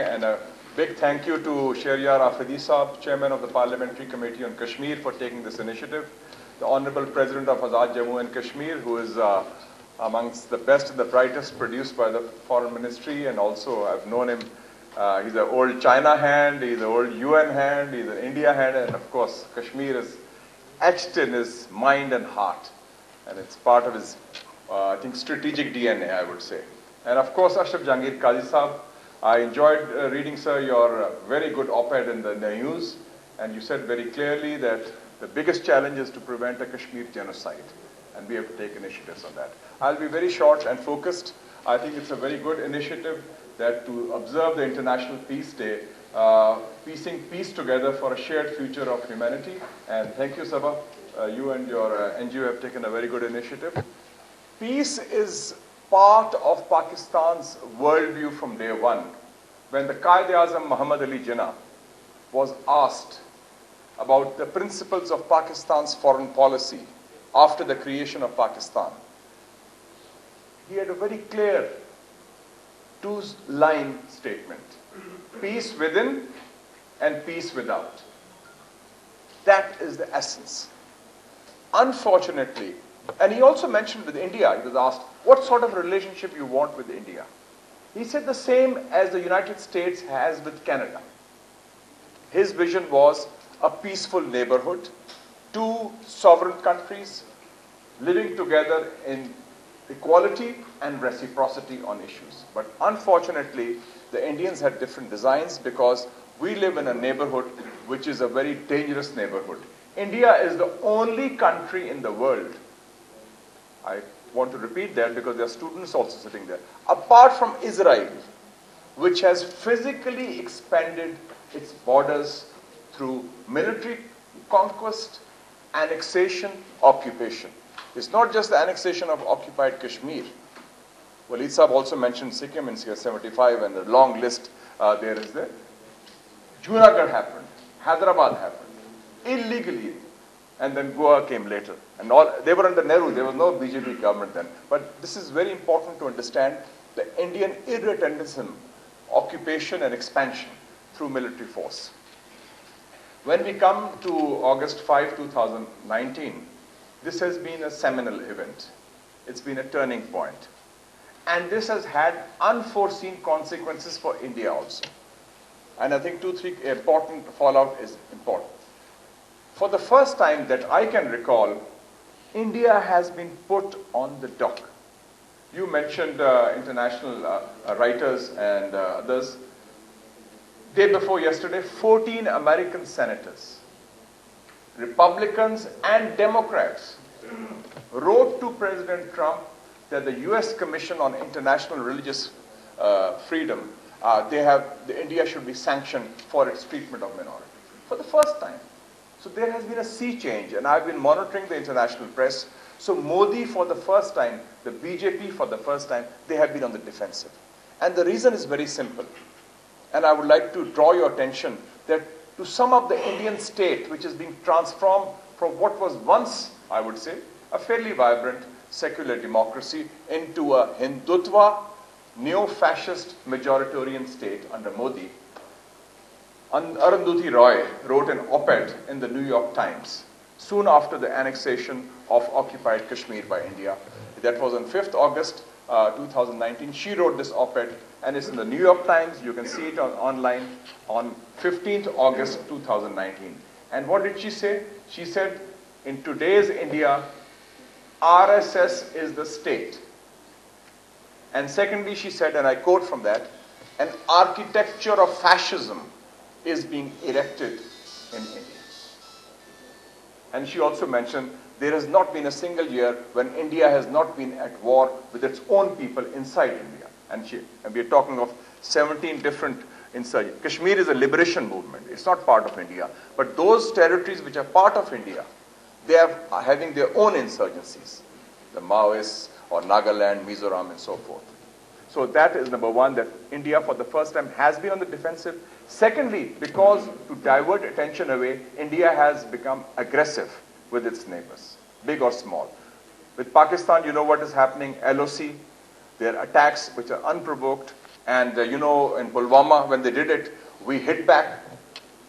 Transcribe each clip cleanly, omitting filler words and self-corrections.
And a big thank you to Shehryar Afidi Saab, Chairman of the Parliamentary Committee on Kashmir, for taking this initiative. The Honorable President of Azad Jammu and Kashmir, who is amongst the best and the brightest produced by the Foreign Ministry, and also I've known him. He's an old China hand, he's an old UN hand, he's an India hand, and of course Kashmir is etched in his mind and heart. And it's part of his, I think, strategic DNA, I would say. And of course, Ashraf Jahangir Qazi Saab, I enjoyed reading, sir, your very good op-ed in the news, and you said very clearly that the biggest challenge is to prevent a Kashmir genocide, and we have to take initiatives on that. I'll be very short and focused. I think it's a very good initiative that to observe the International Peace Day, piecing peace together for a shared future of humanity. And thank you, Sabah. You and your NGO have taken a very good initiative. Peace is part of Pakistan's worldview from day one. When the Quaid-e-Azam Muhammad Ali Jinnah was asked about the principles of Pakistan's foreign policy after the creation of Pakistan, he had a very clear two-line statement: peace within and peace without. That is the essence. Unfortunately, and he also mentioned with India, he was asked, what sort of relationship you want with India? He said the same as the United States has with Canada. His vision was a peaceful neighborhood, two sovereign countries living together in equality and reciprocity on issues. But unfortunately, the Indians had different designs because we live in a neighborhood which is a very dangerous neighborhood. India is the only country in the world, I want to repeat that because there are students also sitting there, apart from Israel, which has physically expanded its borders through military conquest, annexation, occupation. It's not just the annexation of occupied Kashmir. Walid Saab also mentioned Sikkim in 75, and the long list there is there. Junagadh happened, Hyderabad happened, illegally, and then Goa came later. And they were under Nehru, there was no BJP government then. But this is very important to understand the Indian irredentism, occupation and expansion through military force. When we come to August 5, 2019, this has been a seminal event. It's been a turning point. And this has had unforeseen consequences for India also. And I think 2-3 important fallout is important. For the first time that I can recall, India has been put on the dock. You mentioned international writers and others. Day before yesterday, 14 American senators, Republicans and Democrats, wrote to President Trump that the US Commission on International Religious Freedom, India should be sanctioned for its treatment of minorities. For the first time. So there has been a sea change, and I've been monitoring the international press. So Modi, for the first time, the BJP for the first time, they have been on the defensive. And the reason is very simple. And I would like to draw your attention that to sum up the Indian state, which is being transformed from what was once, I would say, a fairly vibrant secular democracy into a Hindutva, neo-fascist majoritarian state under Modi. Arundhati Roy wrote an op-ed in the New York Times soon after the annexation of occupied Kashmir by India. That was on 5th August 2019. She wrote this op-ed, and it's in the New York Times. You can see it online on 15th August 2019. And what did she say? She said, in today's India, RSS is the state. And secondly, she said, and I quote from that, an architecture of fascism is being erected in India. And she also mentioned there has not been a single year when India has not been at war with its own people inside India. And we are talking of 17 different insurgencies. Kashmir is a liberation movement. It's not part of India. But those territories which are part of India, they are having their own insurgencies. The Maoists or Nagaland, Mizoram and so forth. So that is number one, that India for the first time has been on the defensive. Secondly, because to divert attention away, India has become aggressive with its neighbors, big or small. With Pakistan, you know what is happening, LOC, their attacks which are unprovoked, And you know, in Pulwama, when they did it, we hit back.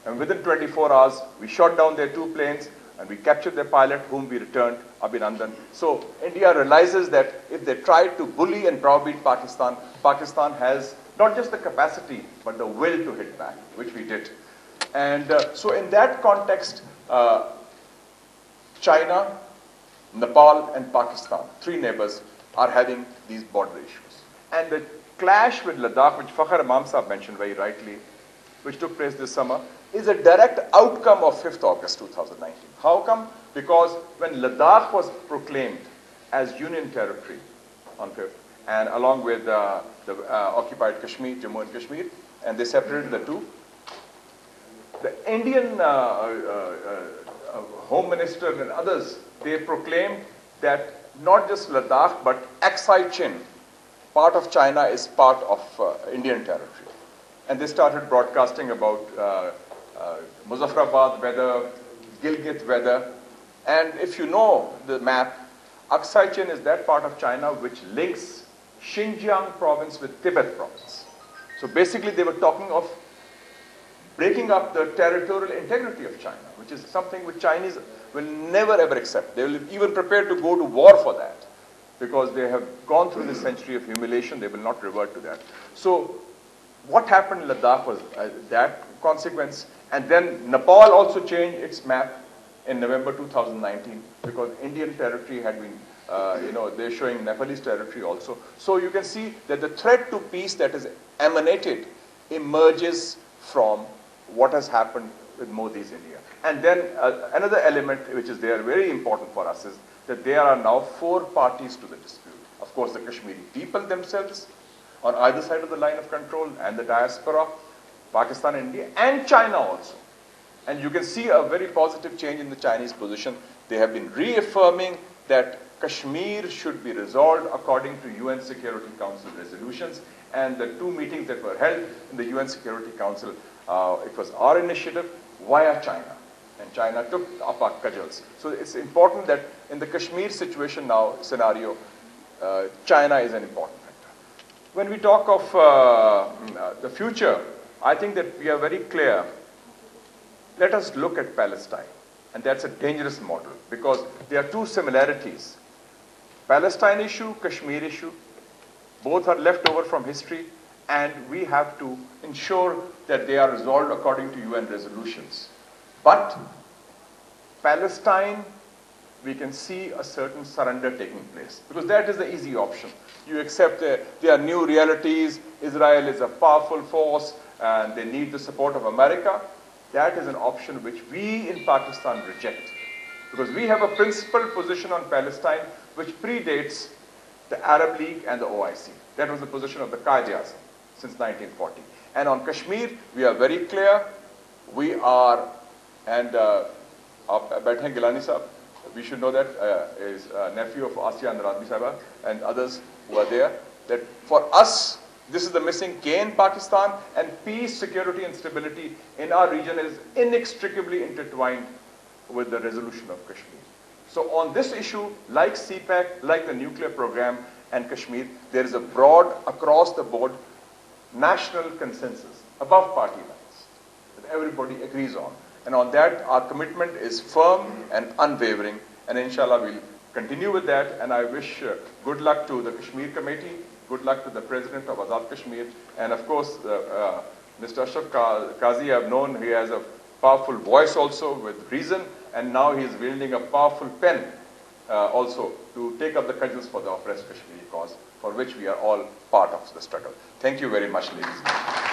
And within 24 hours, we shot down their 2 planes and we captured their pilot, whom we returned, Abhinandan. So India realizes that if they try to bully and browbeat Pakistan, Pakistan has not just the capacity, but the will to hit back, which we did. And so in that context, China, Nepal, and Pakistan, 3 neighbors, are having these border issues. And the clash with Ladakh, which Fakhr Imam Sahib mentioned very rightly, which took place this summer, is a direct outcome of 5th August 2019. How come? Because when Ladakh was proclaimed as Union territory on 5th, and along with the occupied Kashmir, Jammu and Kashmir, and they separated the 2, the Indian Home Minister and others, they proclaimed that not just Ladakh, but Aksai Chin, part of China, is part of Indian territory. And they started broadcasting about Muzaffarabad weather, Gilgit weather. And if you know the map, Aksai Chin is that part of China which links Xinjiang province with Tibet province. So basically they were talking of breaking up the territorial integrity of China, which is something which Chinese will never ever accept. They will even prepare to go to war for that, because they have gone through this century of humiliation. They will not revert to that. So what happened in Ladakh was that consequence. And then Nepal also changed its map in November 2019, because Indian territory had been, they're showing Nepalese territory also. So you can see that the threat to peace that is emanated emerges from what has happened with Modi's India. And then another element which is there, very important for us, is that there are now 4 parties to the dispute. Of course, the Kashmiri people themselves, on either side of the line of control, and the diaspora, Pakistan, India, and China also. And you can see a very positive change in the Chinese position. They have been reaffirming that Kashmir should be resolved according to UN Security Council resolutions. And the 2 meetings that were held in the UN Security Council, it was our initiative via China. And China took up our cudgels. So it's important that in the Kashmir situation now, scenario, China is an important factor. When we talk of the future, I think that we are very clear. Let us look at Palestine. And that's a dangerous model, because there are 2 similarities. Palestine issue, Kashmir issue, both are left over from history, and we have to ensure that they are resolved according to UN resolutions. But Palestine, we can see a certain surrender taking place, because that is the easy option. You accept there are new realities, Israel is a powerful force, and they need the support of America. That is an option which we in Pakistan reject, because we have a principled position on Palestine which predates the Arab League and the OIC. That was the position of the Qaeda-e-Azam since 1940. And on Kashmir, we are very clear. We are, and Baithen Gilani Sahib, we should know that, is a nephew of Asya and Radbi Sahaba and others who are there, that for us, this is the missing K in Pakistan, and peace, security, and stability in our region is inextricably intertwined with the resolution of Kashmir. So on this issue, like CPAC, like the nuclear program and Kashmir, there is a broad, across the board, national consensus above party lines that everybody agrees on. And on that, our commitment is firm and unwavering, and inshallah we'll continue with that. And I wish good luck to the Kashmir Committee, good luck to the President of Azad Kashmir, and of course Mr. Ashraf Qazi. I've known he has a powerful voice also with reason, and now he is wielding a powerful pen also to take up the cudgels for the oppressed Kashmiri cause, for which we are all part of the struggle. Thank you very much, ladies and gentlemen.